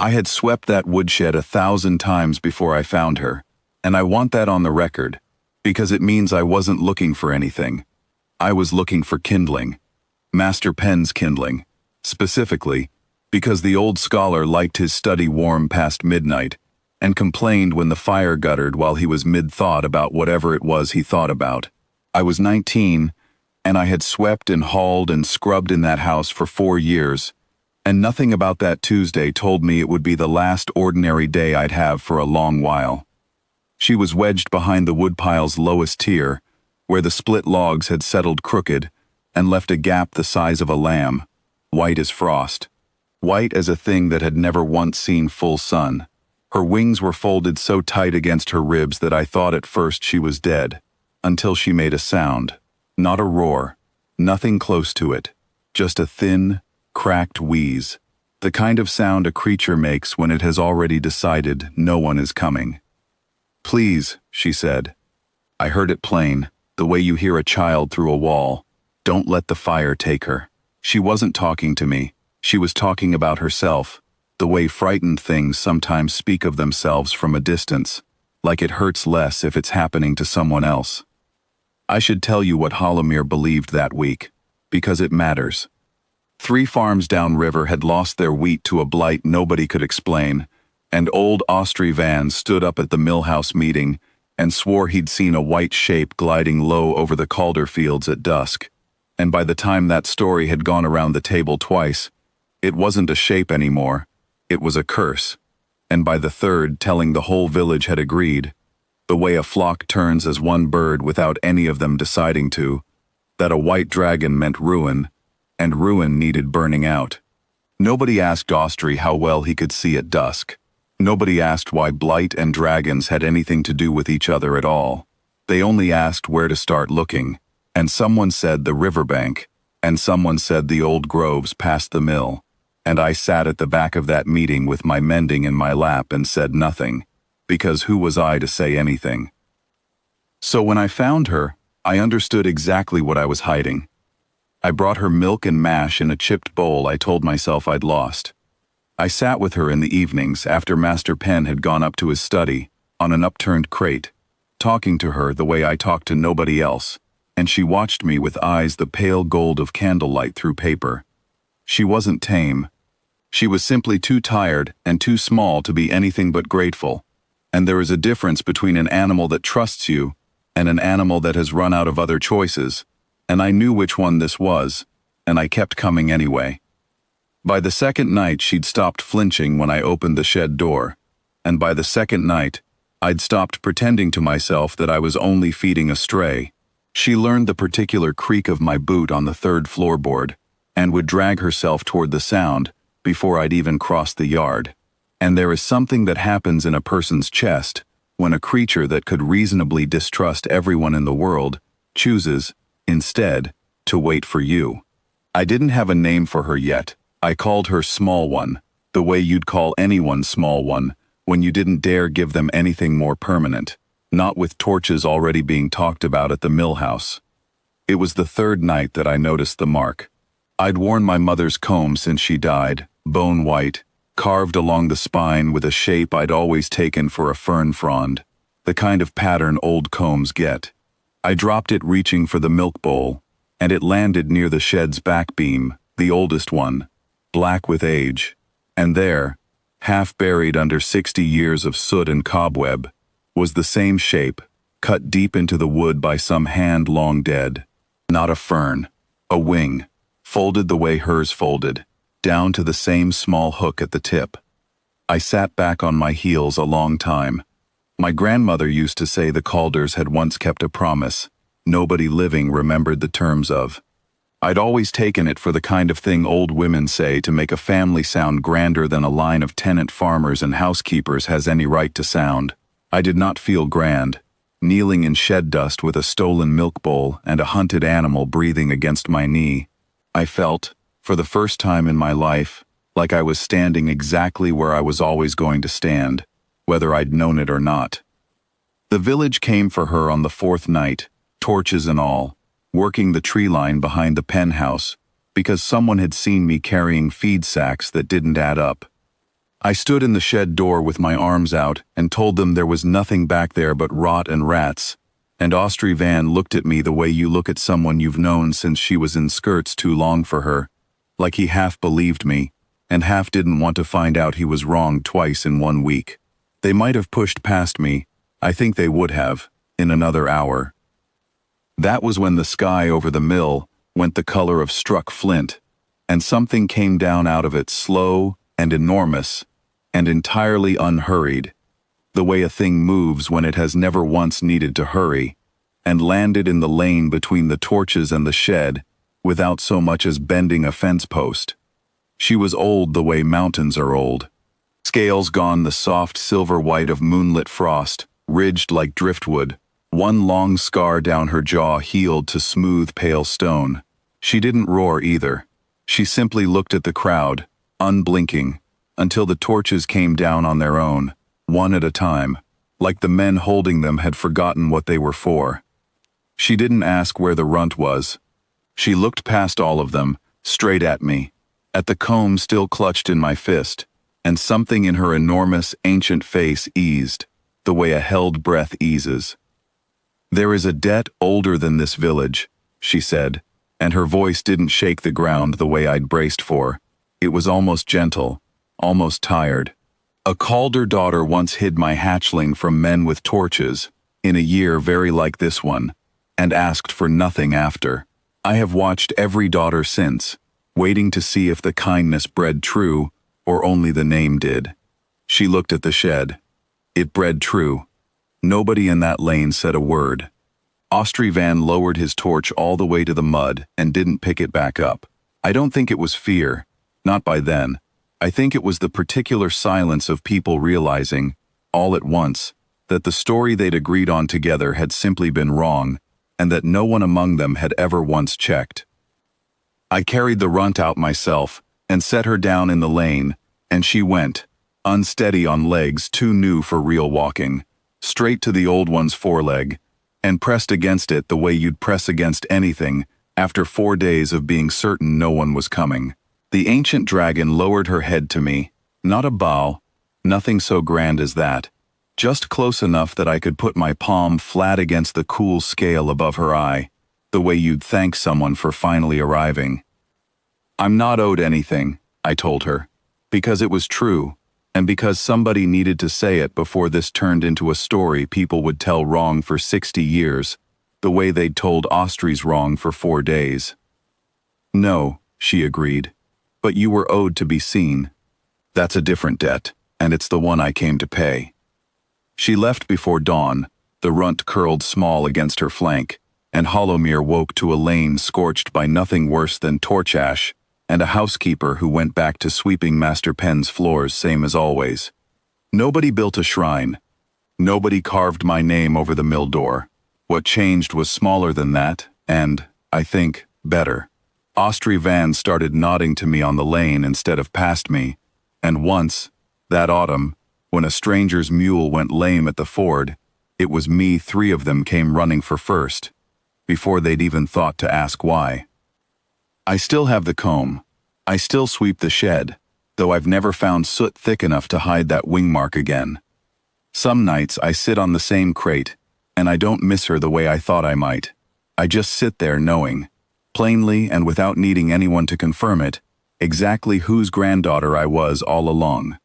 I had swept that woodshed 1,000 times before I found her, and I want that on the record, because it means I wasn't looking for anything. I was looking for kindling. Master Pen's kindling. Specifically, because the old scholar liked his study warm past midnight, and complained when the fire guttered while he was mid-thought about whatever it was he thought about. I was 19, and I had swept and hauled and scrubbed in that house for 4 years, and nothing about that Tuesday told me it would be the last ordinary day I'd have for a long while. She was wedged behind the woodpile's lowest tier, where the split logs had settled crooked and left a gap the size of a lamb, white as frost, white as a thing that had never once seen full sun. Her wings were folded so tight against her ribs that I thought at first she was dead, until she made a sound. Not a roar, nothing close to it, just a thin, cracked wheeze, the kind of sound a creature makes when it has already decided no one is coming. "Please," she said. I heard it plain, the way you hear a child through a wall. "Don't let the fire take her." She wasn't talking to me, she was talking about herself, the way frightened things sometimes speak of themselves from a distance, like it hurts less if it's happening to someone else. I should tell you what Holomir believed that week, because it matters. 3 farms downriver had lost their wheat to a blight nobody could explain, and old Austri Van stood up at the millhouse meeting and swore he'd seen a white shape gliding low over the Calder fields at dusk. And by the time that story had gone around the table twice, it wasn't a shape anymore, it was a curse. And by the third, telling the whole village had agreed, the way a flock turns as one bird without any of them deciding to, that a white dragon meant ruin, and ruin needed burning out. Nobody asked Austri how well he could see at dusk. Nobody asked why blight and dragons had anything to do with each other at all. They only asked where to start looking, and someone said the riverbank, and someone said the old groves past the mill, and I sat at the back of that meeting with my mending in my lap and said nothing, because who was I to say anything? So when I found her, I understood exactly what I was hiding. I brought her milk and mash in a chipped bowl I told myself I'd lost. I sat with her in the evenings after Master Pen had gone up to his study, on an upturned crate, talking to her the way I talked to nobody else, and she watched me with eyes the pale gold of candlelight through paper. She wasn't tame. She was simply too tired and too small to be anything but grateful, and there is a difference between an animal that trusts you and an animal that has run out of other choices, and I knew which one this was, and I kept coming anyway. By the second night she'd stopped flinching when I opened the shed door, and by the second night I'd stopped pretending to myself that I was only feeding a stray. She learned the particular creak of my boot on the 3rd floorboard, and would drag herself toward the sound before I'd even crossed the yard. And there is something that happens in a person's chest when a creature that could reasonably distrust everyone in the world chooses, instead, to wait for you. I didn't have a name for her yet. I called her Small One, the way you'd call anyone Small One when you didn't dare give them anything more permanent, not with torches already being talked about at the mill house. It was the 3rd night that I noticed the mark. I'd worn my mother's comb since she died, bone white, carved along the spine with a shape I'd always taken for a fern frond, the kind of pattern old combs get. I dropped it reaching for the milk bowl, and it landed near the shed's back beam, the oldest one, black with age, and there, half buried under 60 years of soot and cobweb, was the same shape, cut deep into the wood by some hand long dead. Not a fern, a wing, folded the way hers folded, down to the same small hook at the tip. I sat back on my heels a long time. My grandmother used to say the Calders had once kept a promise nobody living remembered the terms of. I'd always taken it for the kind of thing old women say to make a family sound grander than a line of tenant farmers and housekeepers has any right to sound. I did not feel grand, kneeling in shed dust with a stolen milk bowl and a hunted animal breathing against my knee. I felt, for the first time in my life, like I was standing exactly where I was always going to stand, whether I'd known it or not. The village came for her on the 4th night, torches and all, working the tree line behind the pen house, because someone had seen me carrying feed sacks that didn't add up. I stood in the shed door with my arms out and told them there was nothing back there but rot and rats. And Austrie Van looked at me the way you look at someone you've known since she was in skirts too long for her, like he half believed me, and half didn't want to find out he was wrong twice in 1 week. They might have pushed past me, I think they would have, in another hour. That was when the sky over the mill went the color of struck flint, and something came down out of it slow and enormous, and entirely unhurried, the way a thing moves when it has never once needed to hurry, and landed in the lane between the torches and the shed without so much as bending a fence post. She was old the way mountains are old. Scales gone the soft silver white of moonlit frost, ridged like driftwood, one long scar down her jaw healed to smooth pale stone. She didn't roar either. She simply looked at the crowd, unblinking, until the torches came down on their own, one at a time, like the men holding them had forgotten what they were for. She didn't ask where the runt was. She looked past all of them, straight at me, at the comb still clutched in my fist, and something in her enormous, ancient face eased, the way a held breath eases. "There is a debt older than this village," she said, and her voice didn't shake the ground the way I'd braced for. It was almost gentle, almost tired. "A Calder daughter once hid my hatchling from men with torches, in a year very like this one, and asked for nothing after. I have watched every daughter since, waiting to see if the kindness bred true, or only the name did." She looked at the shed. It bred true. Nobody in that lane said a word. Austrie Van lowered his torch all the way to the mud and didn't pick it back up. I don't think it was fear, not by then. I think it was the particular silence of people realizing, all at once, that the story they'd agreed on together had simply been wrong, and that no one among them had ever once checked. I carried the runt out myself and set her down in the lane, and she went, unsteady on legs too new for real walking, straight to the old one's foreleg, and pressed against it the way you'd press against anything after 4 days of being certain no one was coming. The ancient dragon lowered her head to me, not a bow, nothing so grand as that, just close enough that I could put my palm flat against the cool scale above her eye, the way you'd thank someone for finally arriving. "I'm not owed anything," I told her, because it was true, and because somebody needed to say it before this turned into a story people would tell wrong for 60 years, the way they'd told Austrie's wrong for 4 days. "No," she agreed, "but you were owed to be seen. That's a different debt, and it's the one I came to pay." She left before dawn, the runt curled small against her flank, and Hollowmere woke to a lane scorched by nothing worse than torch ash, and a housekeeper who went back to sweeping Master Penn's floors same as always. Nobody built a shrine. Nobody carved my name over the mill door. What changed was smaller than that, and, I think, better. Austrie Van started nodding to me on the lane instead of past me, and once, that autumn, when a stranger's mule went lame at the ford, it was me 3 of them came running for first, before they'd even thought to ask why. I still have the comb. I still sweep the shed, though I've never found soot thick enough to hide that wing mark again. Some nights I sit on the same crate, and I don't miss her the way I thought I might. I just sit there knowing, plainly and without needing anyone to confirm it, exactly whose granddaughter I was all along.